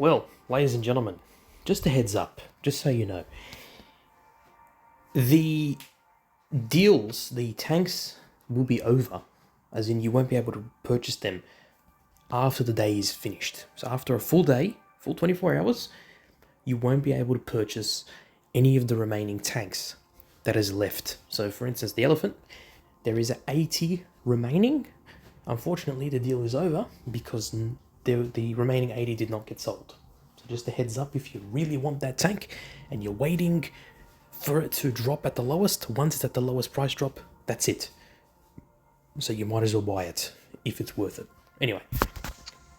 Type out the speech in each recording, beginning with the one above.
Well, ladies and gentlemen, just a heads up, just so you know. The deals, the tanks will be over, as in you won't be able to purchase them after the day is finished. So after a full day, full 24 hours, you won't be able to purchase any of the remaining tanks that is left. So for instance, the elephant, there is 80 remaining. Unfortunately, the deal is over because the remaining 80 did not get sold. So just a heads up, if you really want that tank and you're waiting for it to drop at the lowest, once it's at the lowest price drop, that's it. So you might as well buy it if it's worth it. Anyway,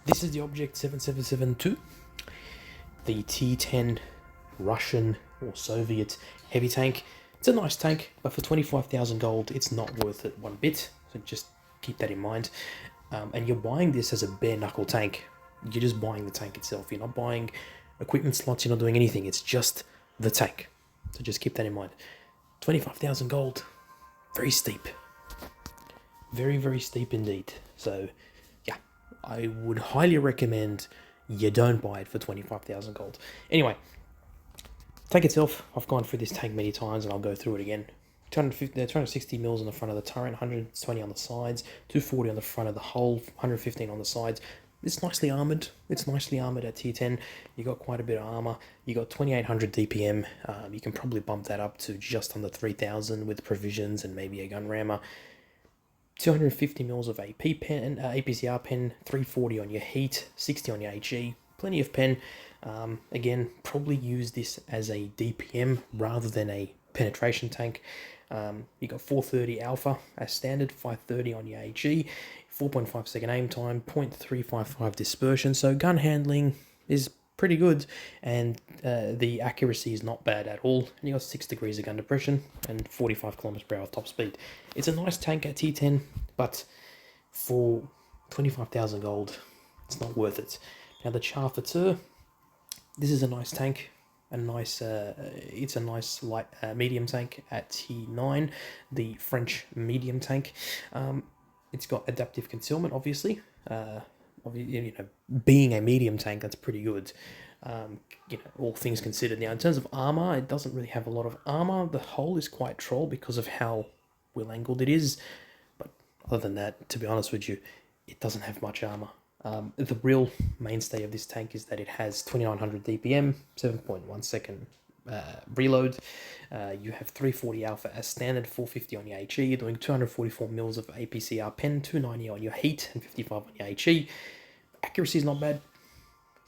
this is the Object 7772, the T10 Russian or Soviet heavy tank. It's a nice tank, but for 25,000 gold, it's not worth it one bit. So just keep that in mind. And you're buying this as a bare knuckle tank. You're just buying the tank itself. You're not buying equipment slots. You're not doing anything. It's just the tank. So just keep that in mind. 25,000 gold. Very steep. Very, very steep indeed. So yeah, I would highly recommend you don't buy it for 25,000 gold. Anyway, tank itself, I've gone through this tank many times and I'll go through it again. 260 mils on the front of the turret, 120 on the sides, 240 on the front of the hull, 115 on the sides. It's nicely armoured. It's nicely armoured at tier 10. You got quite a bit of armour. You got 2800 DPM. You can probably bump that up to just under 3000 with provisions and maybe a gun rammer. 250 mils of AP pen, APCR pen, 340 on your heat, 60 on your HE. Plenty of pen. Again, probably use this as a DPM rather than a penetration tank. You got 430 alpha as standard, 530 on your HE, 4.5 second aim time, 0.355 dispersion. So gun handling is pretty good, and the accuracy is not bad at all. And you got 6 degrees of gun depression and 45 kilometers per hour top speed. It's a nice tank at T10, but for 25,000 gold, it's not worth it. Now the ChiefThunderBird, this is a nice tank. It's a nice light medium tank at T9, the French medium tank. It's got adaptive concealment, obviously. Being a medium tank, that's pretty good. All things considered. Now, in terms of armor, it doesn't really have a lot of armor. The hull is quite troll because of how well angled it is. But other than that, to be honest with you, it doesn't have much armor. The real mainstay of this tank is that it has 2900 DPM, 7.1 second reload. You have 340 alpha as standard, 450 on your HE. You're doing 244 mils of APCR pen, 290 on your heat, and 55 on your HE. Accuracy is not bad.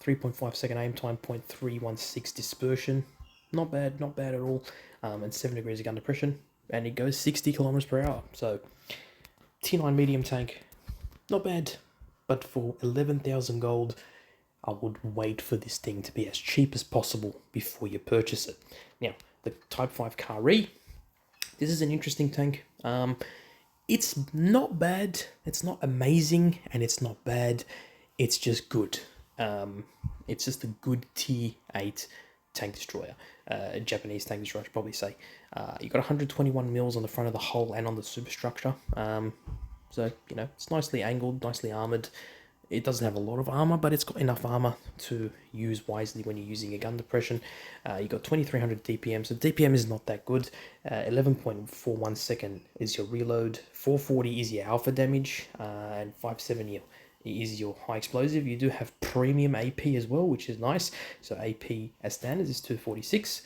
3.5 second aim time, 0.316 dispersion. Not bad at all. And 7 degrees of gun depression. And it goes 60 kilometers per hour. So, T9 medium tank, not bad. But for 11,000 gold, I would wait for this thing to be as cheap as possible before you purchase it. Now, the Type 5 Kari, this is an interesting tank. It's not bad, it's not amazing, and it's not bad. It's just good. It's just a good T8 tank destroyer. Japanese tank destroyer, I should probably say. You got 121 mils on the front of the hull and on the superstructure. So, it's nicely angled, nicely armoured. It doesn't have a lot of armour, but it's got enough armour to use wisely when you're using a gun depression. You got 2300 DPM, so DPM is not that good. 11.41 second is your reload. 440 is your alpha damage, and 570 is your high explosive. You do have premium AP as well, which is nice. So AP as standard is 246.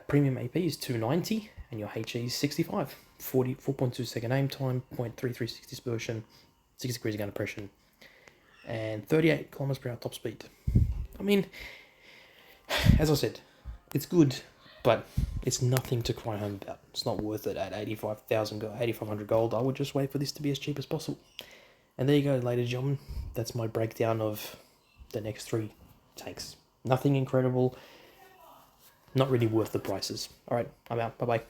Premium AP is 290, and your HE is 65. 4.2 second aim time, 0.336 dispersion, 6 degrees of gun depression, and 38 kilometers per hour top speed. I mean, as I said, it's good, but it's nothing to cry home about. It's not worth it at 8,500 gold. I would just wait for this to be as cheap as possible. And there you go, ladies and gentlemen. That's my breakdown of the next 3 tanks. Nothing incredible. Not really worth the prices. Alright, I'm out. Bye-bye.